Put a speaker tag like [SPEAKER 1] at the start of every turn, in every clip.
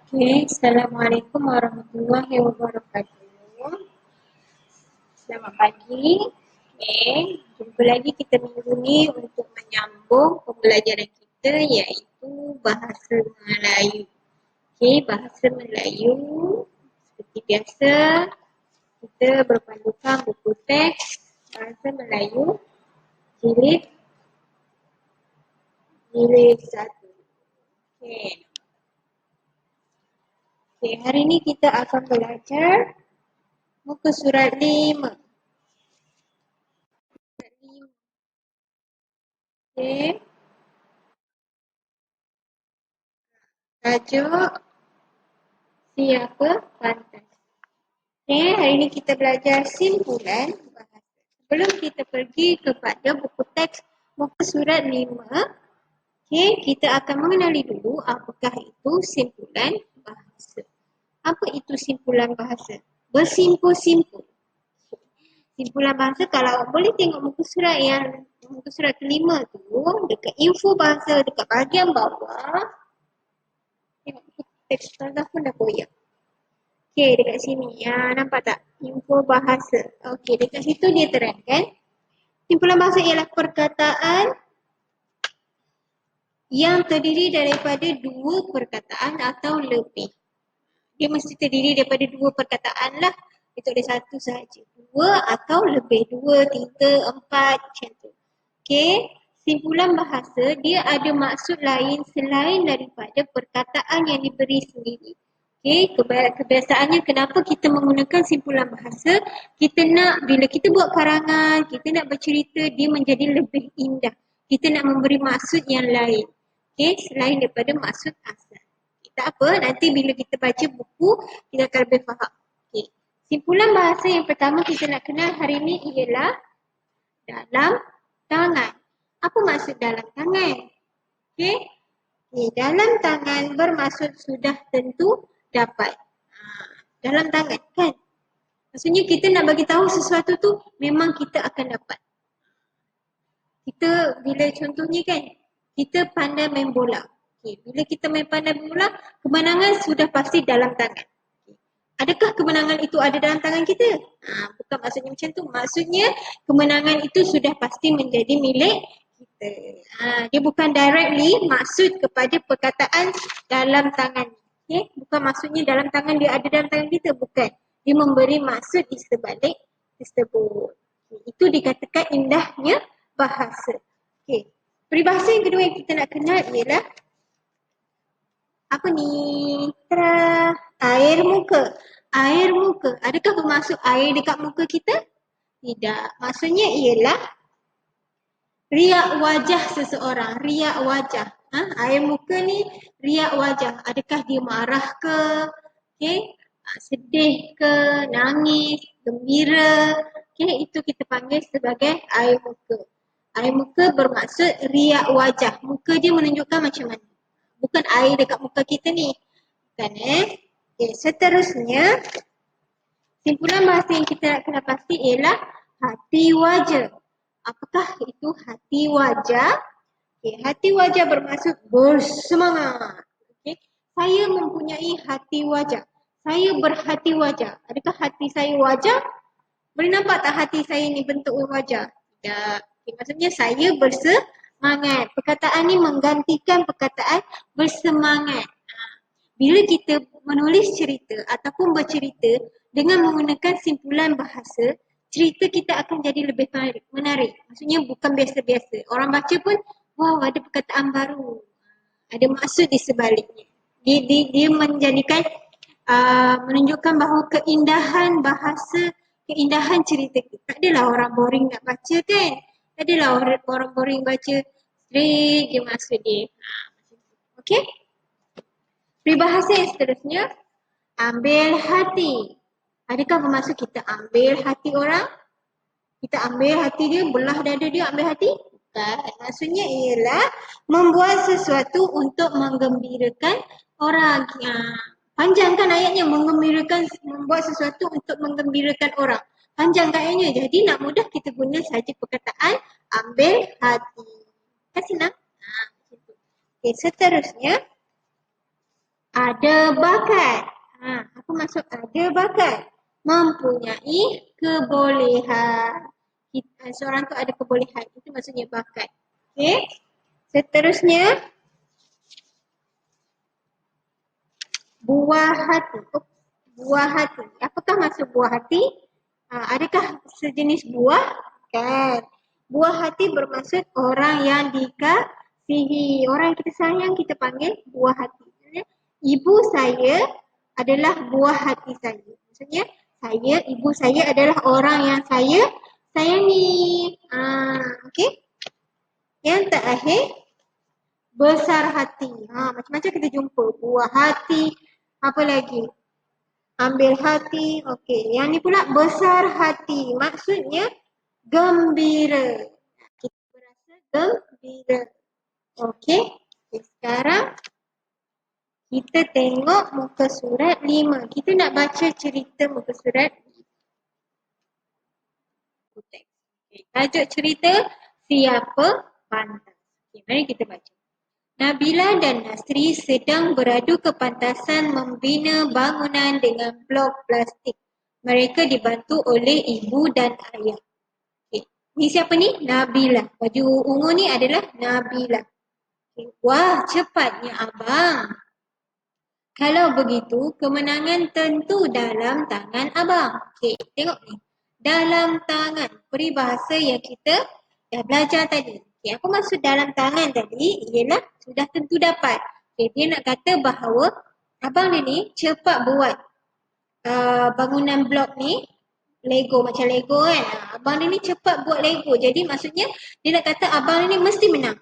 [SPEAKER 1] Oke, Assalamualaikum warahmatullahi wabarakatuh. Selamat pagi. Oke, jumpa lagi kita minggu ni untuk menyambung pembelajaran kita iaitu bahasa Melayu. Oke, bahasa Melayu seperti biasa kita berpandukan buku teks bahasa Melayu jilid jilid 1. Okey. Okey, hari ni kita akan belajar muka surat 5. Okey. Tajuk siapa pantas. Okay, hari ini kita belajar simpulan bahasa. Sebelum kita pergi kepada buku teks muka surat 5, okay, kita akan mengenali dulu apakah itu simpulan bahasa. Apa itu simpulan bahasa? Bersimpul-simpul. Simpulan bahasa, kalau boleh tengok muka surat kelima tu, dekat info bahasa, dekat bahagian bawah, tengok buku teks Ustazah pun dah koyak. Okey, dekat sini. Nampak tak? Info bahasa. Okey, dekat situ dia terangkan. Simpulan bahasa ialah perkataan yang terdiri daripada dua perkataan atau lebih. Dia mesti terdiri daripada dua perkataan lah. Itu ada satu sahaja. Dua atau lebih. Dua, tiga, empat, macam tu. Okey, simpulan bahasa dia ada maksud lain selain daripada perkataan yang diberi sendiri. Okey, kebiasaannya kenapa kita menggunakan simpulan bahasa, kita nak bila kita buat karangan, kita nak bercerita, dia menjadi lebih indah. Kita nak memberi maksud yang lain. Okey, selain daripada maksud asal. Tak apa, nanti bila kita baca buku, kita akan lebih faham. Okey, simpulan bahasa yang pertama kita nak kenal hari ini ialah dalam tangan. Apa maksud dalam tangan? Okey, dalam tangan bermaksud sudah tentu dapat. Dalam tangan kan? Maksudnya kita nak bagi tahu sesuatu tu memang kita akan dapat. Kita bila contohnya kan, kita pandai main bola. Okay. Bila kita pandai main bola, kemenangan sudah pasti dalam tangan. Okay. Adakah kemenangan itu ada dalam tangan kita? Bukan maksudnya macam tu. Maksudnya kemenangan itu sudah pasti menjadi milik kita. Dia bukan directly maksud kepada perkataan dalam tangan. Okay? Bukan maksudnya dalam tangan dia ada dalam tangan kita. Bukan. Dia memberi maksud di sebalik tersebut. Okay. Itu dikatakan indahnya bahasa. Okay. Peribahasa yang kedua yang kita nak kenal ialah apa ni? Air muka. Air muka. Adakah bermaksud air dekat muka kita? Tidak. Maksudnya ialah riak wajah seseorang. Riak wajah. Air muka ni riak wajah. Adakah dia marah ke? Okay. Sedih ke? Nangis? Gembira? Okay. Itu kita panggil sebagai air muka. Air muka bermaksud riak wajah. Muka dia menunjukkan macam mana. Bukan air dekat muka kita ni. Bukan Okay, seterusnya, simpulan bahasa yang kita nak kena pasti ialah hati wajah. Apakah itu hati wajah? Okay, hati wajah bermaksud bersemangat. Okay. Saya mempunyai hati wajah. Saya berhati wajah. Adakah hati saya wajah? Boleh nampak tak hati saya ni bentuk wajah? Tidak. Okay, maksudnya saya bersemangat. Perkataan ni menggantikan perkataan bersemangat. Bila kita menulis cerita ataupun bercerita dengan menggunakan simpulan bahasa, cerita kita akan jadi lebih menarik. Maksudnya bukan biasa-biasa. Orang baca pun, wow, ada perkataan baru. Ada maksud di sebaliknya. Dia menjadikan, menunjukkan bahawa keindahan bahasa, keindahan cerita kita. Tak adalah orang boring nak baca kan? Tak adalah orang boring baca straight je maksud dia. Okay? Peribahasa yang seterusnya, ambil hati. Adakah bermaksud kita ambil hati orang? Kita ambil hati dia, belah dada dia, ambil hati? Bukan. Maksudnya ialah membuat sesuatu untuk menggembirakan orang. Panjangkan ayatnya, membuat sesuatu untuk menggembirakan orang. Panjangkan ayatnya. Jadi nak mudah kita guna saja perkataan ambil hati. Kan senang? Okay, seterusnya, Ada bakat. Apa maksud ada bakat? Mempunyai kebolehan. Seorang tu ada kebolehan. Itu maksudnya bakat. Okey. Seterusnya, buah hati. Buah hati. Apakah maksud buah hati? Adakah sejenis buah? Kan. Buah hati bermaksud orang yang dikasihi. Orang yang kita sayang kita panggil buah hati. Maksudnya, ibu saya adalah buah hati saya. Maksudnya, ibu saya adalah orang yang saya sayangi. Okey. Yang terakhir, besar hati. Macam-macam kita jumpa. Buah hati. Apa lagi? Ambil hati. Okey. Yang ni pula besar hati. Maksudnya gembira. Kita berasa gembira. Okey. Sekarang kita tengok muka surat 5. Kita nak baca cerita muka surat 5. Tajuk cerita Siapa Pantas. Okey, mari kita baca. Nabila dan Nasri sedang beradu kepantasan membina bangunan dengan blok plastik. Mereka dibantu oleh ibu dan ayah. Okay. Ni siapa ni? Nabila. Baju ungu ni adalah Nabila. Okay. Wah, cepatnya abang. Kalau begitu, kemenangan tentu dalam tangan abang. Okay, tengok ni. Dalam tangan. Peribahasa yang kita dah belajar tadi. Okay, apa maksud dalam tangan tadi? Ialah sudah tentu dapat. Okay, dia nak kata bahawa abang dia ni cepat buat bangunan blok ni. Lego, macam Lego kan. Abang dia ni cepat buat Lego. Jadi maksudnya dia nak kata abang dia ni mesti menang.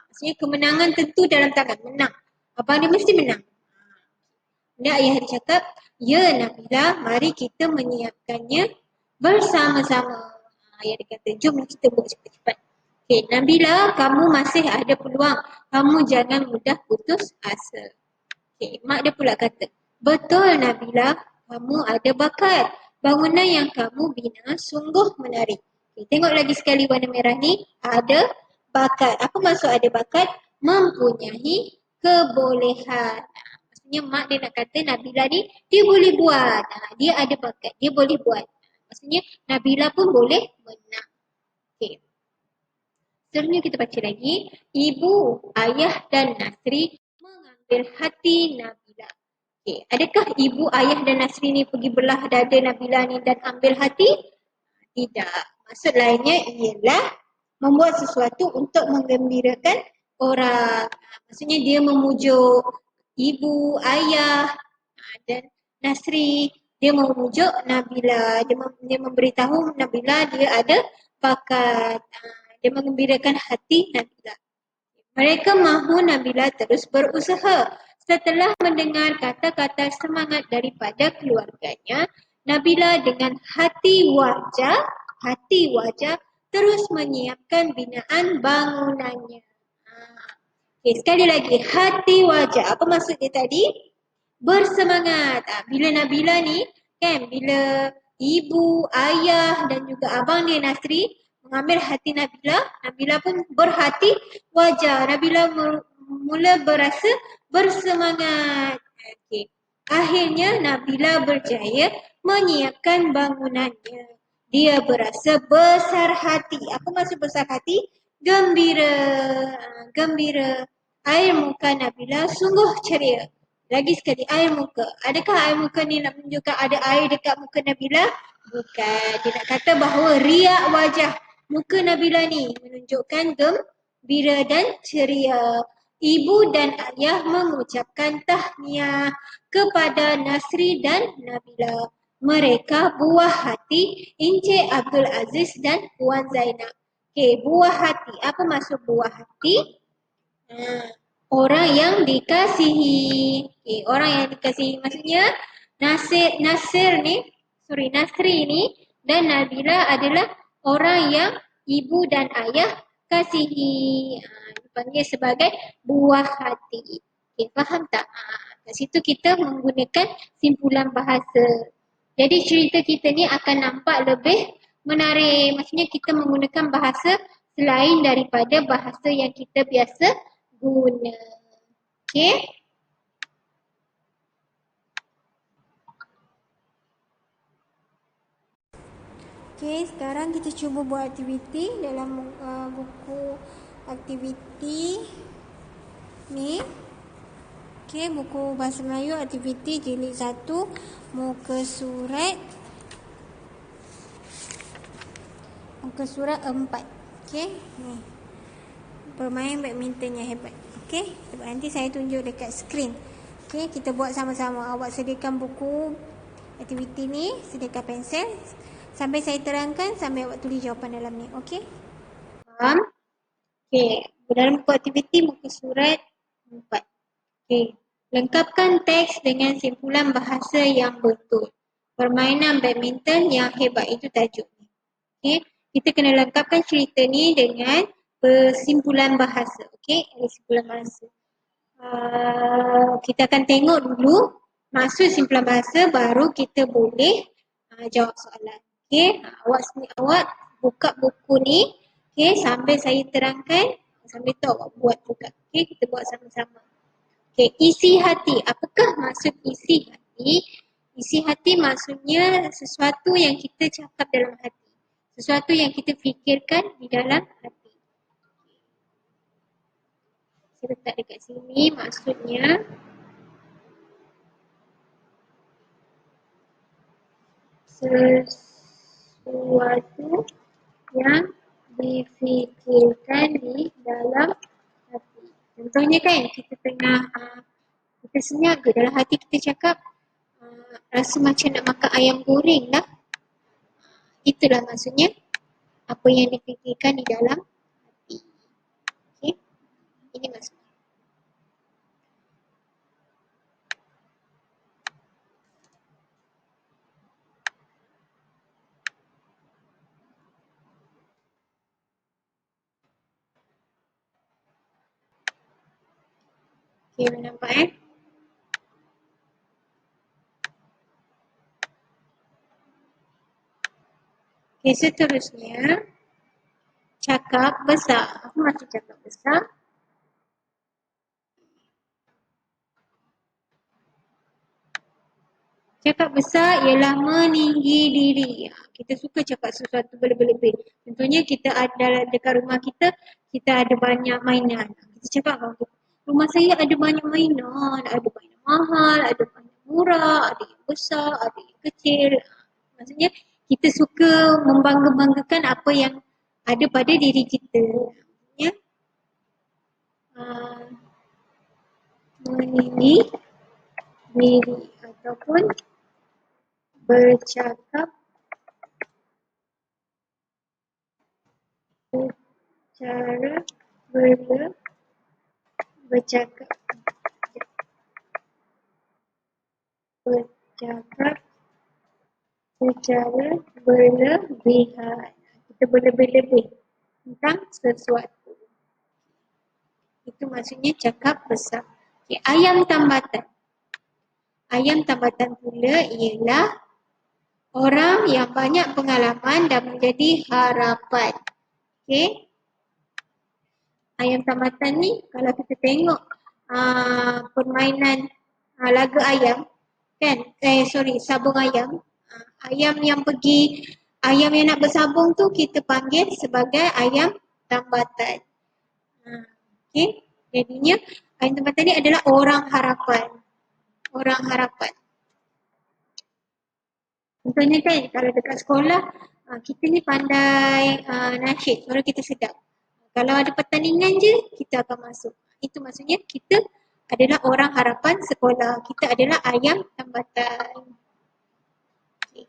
[SPEAKER 1] Maksudnya kemenangan tentu dalam tangan. Menang. Abang dia mesti menang. Dan ayah dia cakap, ya Nabila, mari kita menyiapkannya bersama-sama. Ayah dia kata, jom kita buat cepat-cepat. Okay, Nabila, kamu masih ada peluang. Kamu jangan mudah putus asa. Okay, mak dia pula kata, betul Nabila, kamu ada bakat. Bangunan yang kamu bina sungguh menarik. Okay, tengok lagi sekali warna merah ni, ada bakat. Apa maksud ada bakat? Mempunyai kebolehan. Maksudnya mak dia nak kata Nabila ni dia boleh buat. Dia ada bakat, dia boleh buat. Maksudnya Nabila pun boleh menang. Okay. Seterusnya kita baca lagi. Ibu, ayah dan Nasri mengambil hati Nabila. Okay. Adakah ibu, ayah dan Nasri ni pergi belah dada Nabila ni dan ambil hati? Tidak. Maksud lainnya ialah membuat sesuatu untuk menggembirakan orang. Maksudnya dia memujuk ibu, ayah dan Nasri. Dia memujuk Nabila. Dia memberitahu Nabila dia ada bakat. Dia menggembirakan hati Nabila. Mereka mahu Nabila terus berusaha. Setelah mendengar kata-kata semangat daripada keluarganya, Nabila dengan hati wajah terus menyiapkan binaan bangunannya. Okay, sekali lagi, hati wajah. Apa maksud dia tadi? Bersemangat. Bila Nabila ni, kan, bila ibu, ayah dan juga abang dia Nasri mengambil hati Nabila, Nabila pun berhati wajah. Nabila mula berasa bersemangat. Okay. Akhirnya Nabila berjaya menyiapkan bangunannya. Dia berasa besar hati. Apa maksud besar hati? Gembira. Air muka Nabila sungguh ceria. Lagi sekali, air muka. Adakah air muka ni nak menunjukkan ada air dekat muka Nabila? Bukan. Dia nak kata bahawa riak wajah muka Nabila ni menunjukkan gembira dan ceria. Ibu dan ayah mengucapkan tahniah kepada Nasri dan Nabila. Mereka buah hati Encik Abdul Aziz dan Puan Zainab. Okay, buah hati. Apa maksud buah hati? Orang yang dikasihi. Okay, orang yang dikasihi maksudnya Nasri ni dan Nabila adalah orang yang ibu dan ayah kasihi. Dipanggil sebagai buah hati. Okay, faham tak? Kat situ kita menggunakan simpulan bahasa. Jadi cerita kita ni akan nampak lebih menarik. Maksudnya kita menggunakan bahasa selain daripada bahasa yang kita biasa guna. Okay? Okey, sekarang kita cuba buat aktiviti dalam buku aktiviti ni. Okey, buku Bahasa Melayu aktiviti jilid 1, muka surat 4. Okey, ni. Bermain badminton yang hebat. Okey, nanti saya tunjuk dekat skrin. Okey, kita buat sama-sama. Awak sediakan buku aktiviti ni, sediakan pensel. Sampai saya terangkan, sampai awak tulis jawapan dalam ni. Okey? Faham? Okey, dalam buku aktiviti muka surat 4. Okey, lengkapkan teks dengan simpulan bahasa yang betul. Permainan badminton yang hebat, itu tajuk ni. Okey, kita kena lengkapkan cerita ni dengan simpulan bahasa. Okey, simpulan bahasa. Kita akan tengok dulu maksud simpulan bahasa, baru kita boleh jawab soalan. Okey, awak buka buku ni, okey, sambil saya terangkan, sambil tu awak buat juga. Okey, kita buat sama-sama. Okey, isi hati. Apakah maksud isi hati? Isi hati maksudnya sesuatu yang kita cakap dalam hati. Sesuatu yang kita fikirkan di dalam hati. Saya letak dekat sini, maksudnya sesuatu yang difikirkan di dalam hati. Contohnya kan, kita tengah kita senyap ke dalam hati, kita cakap rasa macam nak makan ayam goreng lah. Itulah maksudnya apa yang difikirkan di dalam hati. Okay? Ini maksudnya. Okay, nampak Okay, seterusnya cakap besar. Apa maksud cakap besar? Cakap besar ialah meninggi diri. Kita suka cakap sesuatu berlebih-lebih. Contohnya kita ada dekat rumah kita, kita ada banyak mainan. Kita cakap, rumah saya ada banyak mainan. Ada mainan mahal, ada mainan murah, ada yang besar, ada yang kecil. Maksudnya kita suka membangga-banggakan apa yang ada pada diri kita. Ya? Meninggi diri ataupun bercakap secara bercakap secara berlebihan. Kita berlebih-lebih tentang sesuatu. Itu maksudnya cakap besar. Okay, ayam tambatan. Ayam tambatan pula ialah orang yang banyak pengalaman dan menjadi harapan. Okey. Ayam tambatan ni kalau kita tengok permainan laga ayam kan, sabung ayam. Ayam yang nak bersabung tu kita panggil sebagai ayam tambatan. Okey. Jadinya ayam tambatan ni adalah orang harapan. Orang harapan. Contohnya kan, kalau dekat sekolah, kita ni pandai nasyid, suara kita sedap. Kalau ada pertandingan je, kita akan masuk. Itu maksudnya kita adalah orang harapan sekolah. Kita adalah ayam tambatan. Okay.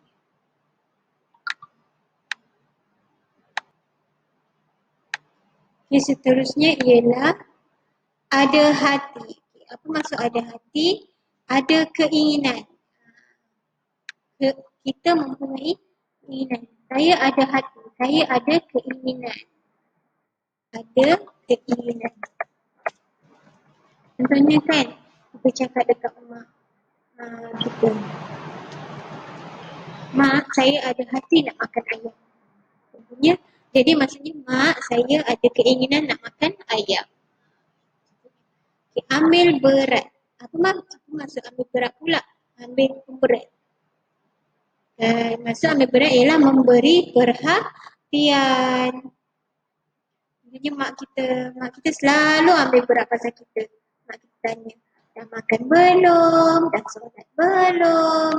[SPEAKER 1] Okay, seterusnya ialah ada hati. Okay, apa maksud ada hati? Ada keinginan. Kita mempunyai keinginan. Saya ada hati. Saya ada keinginan. Ada keinginan. Contohnya kan, kita cakap dekat mak kita. Mak, saya ada hati nak makan ayam. Contohnya, jadi maksudnya mak, saya ada keinginan nak makan ayam. Okay, ambil berat. Apa maksud ambil berat pula? Ambil berat. Dan maksud ambil berat ialah memberi perhatian. Jadi mak kita selalu ambil berat pasal kita. Mak kita tanya, dah makan belum? Dah solat belum?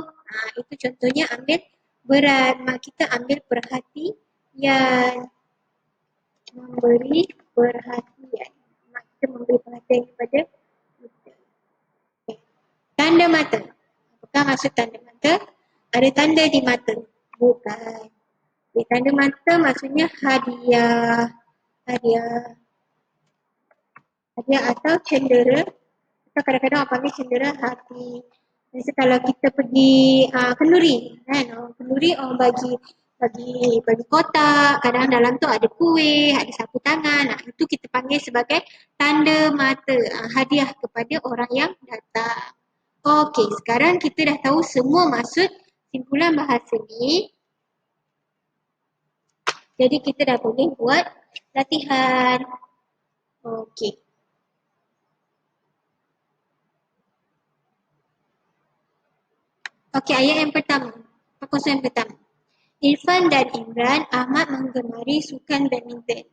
[SPEAKER 1] Itu contohnya ambil berat. Mak kita ambil perhatian. Memberi perhatian. Mak kita memberi perhatian kepada kita. Okay. Tanda mata. Apakah maksud tanda mata? Ada tanda di mata? Bukan. Okay. Tanda mata maksudnya hadiah. Hadiah atau cendera. Kita kadang-kadang orang panggil cendera hati. Jadi kalau kita pergi kenduri, kan? Orang kenduri orang bagi kotak, kadang dalam tu ada kuih, ada sapu tangan. Itu kita panggil sebagai tanda mata, hadiah kepada orang yang datang. Okey, sekarang kita dah tahu semua maksud simpulan bahasa ni. Jadi kita dah boleh buat latihan. Okey. Okey, ayat yang pertama. Perkongsian yang pertama. Irfan dan Imran amat menggemari sukan badminton.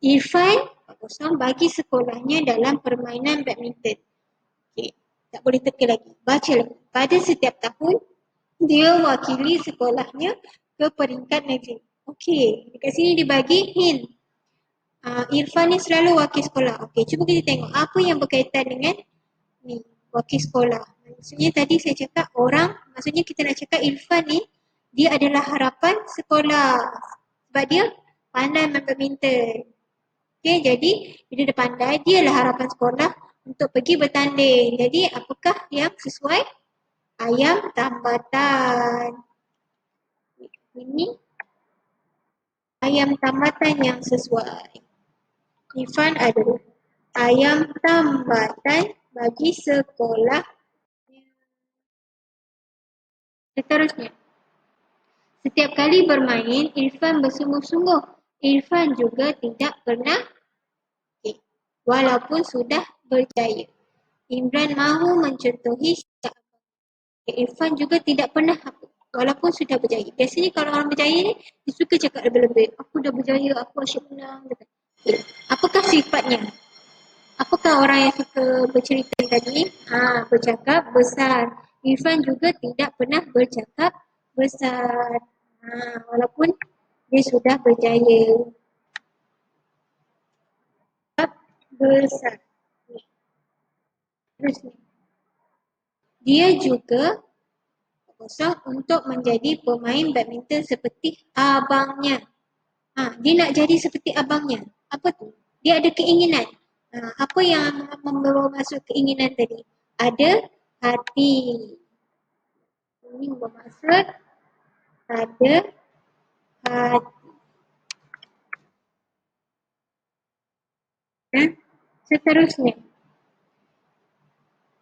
[SPEAKER 1] Irfan bagi sekolahnya dalam permainan badminton. Okey, tak boleh teka lagi. Baca lagi. Pada setiap tahun, dia wakili sekolahnya ke peringkat negeri. Okey, dekat sini dia bagi hint. Irfan ni selalu wakil sekolah. Okey, cuba kita tengok apa yang berkaitan dengan ni, wakil sekolah. Maksudnya tadi saya cakap maksudnya kita nak cakap Irfan ni, dia adalah harapan sekolah. Sebab dia pandai main badminton. Okay, jadi bila dia pandai, dia lah harapan sekolah untuk pergi bertanding. Jadi apakah yang sesuai? Ayam tambatan. Ini ayam tambatan yang sesuai. Irfan adalah ayam tambatan bagi sekolah. Seterusnya, setiap kali bermain, Irfan bersungguh-sungguh. Irfan juga tidak pernah walaupun sudah berjaya. Imran mahu mencontohi sikap Irfan juga tidak pernah walaupun sudah berjaya. Biasanya kalau orang berjaya ni, dia suka cakap lebih-lebih. Aku dah berjaya, aku asyik menang. Apakah sifatnya? Apakah orang yang suka bercerita tadi? Bercakap besar. Irfan juga tidak pernah bercakap besar. Walaupun dia sudah berjaya. Besar. Terus ni. Dia juga berusaha untuk menjadi pemain badminton seperti abangnya. Dia nak jadi seperti abangnya. Apa tu? Dia ada keinginan. Apa yang membawa masuk keinginan tadi? Ada hati. Ini bermaksud ada hati. Seterusnya.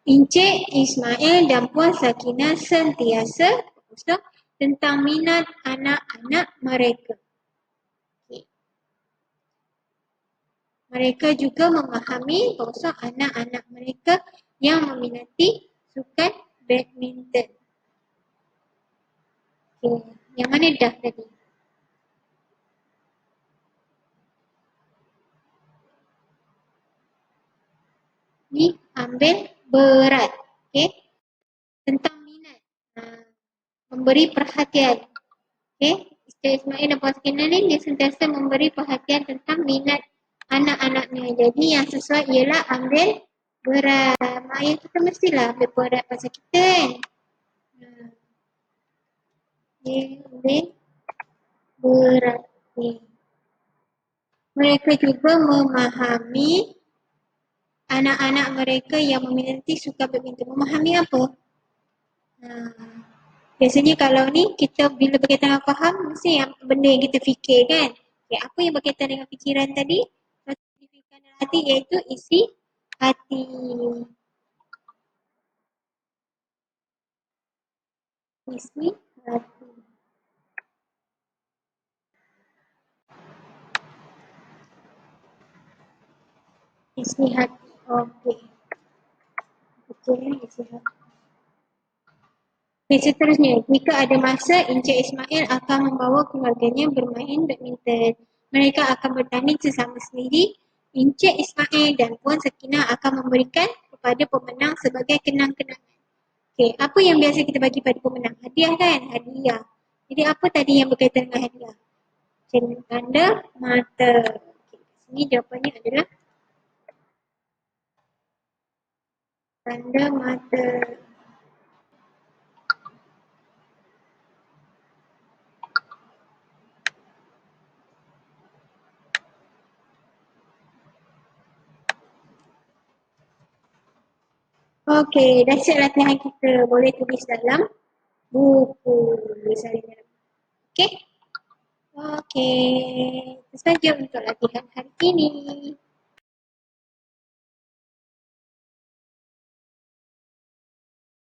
[SPEAKER 1] Encik Ismail dan Puan Sakinah sentiasa tentang minat anak-anak mereka. Mereka juga memahami bahawa anak-anak mereka yang meminati sukan badminton. Yang mana dah tadi? Ni ambil berat. Tentang minat. Memberi perhatian. Encik Ismail dan Puan Sakinah ni dia sentiasa memberi perhatian tentang minat anak-anaknya. Jadi yang sesuai ialah ambil berat. Mak ayah kita mestilah ambil berat pasal kita kan. Ambil berat. Mereka juga memahami anak-anak mereka yang meminati suka badminton. Memahami apa? Biasanya kalau ni kita bila berkaitan dengan faham, mesti yang benda yang kita fikir kan. Apa yang berkaitan dengan fikiran tadi? Signifikan hati iaitu isi hati. Isi hati. Isi hati. Okey. Isi hati. Okey, seterusnya. Jika ada masa, Encik Ismail akan membawa keluarganya bermain badminton. Mereka akan bertanding sesama sendiri. Encik Ismail dan Puan Sakinah akan memberikan kepada pemenang sebagai kenang-kenangan. Okey, apa yang biasa kita bagi pada pemenang? Hadiah kan? Hadiah. Jadi apa tadi yang berkaitan dengan hadiah? Tanda mata. Okey, sini jawapannya adalah tanda mata. Okey, dah siap latihan kita. Boleh tulis dalam buku. Misalnya. Okey? Okey. Itu saja untuk latihan hari ini.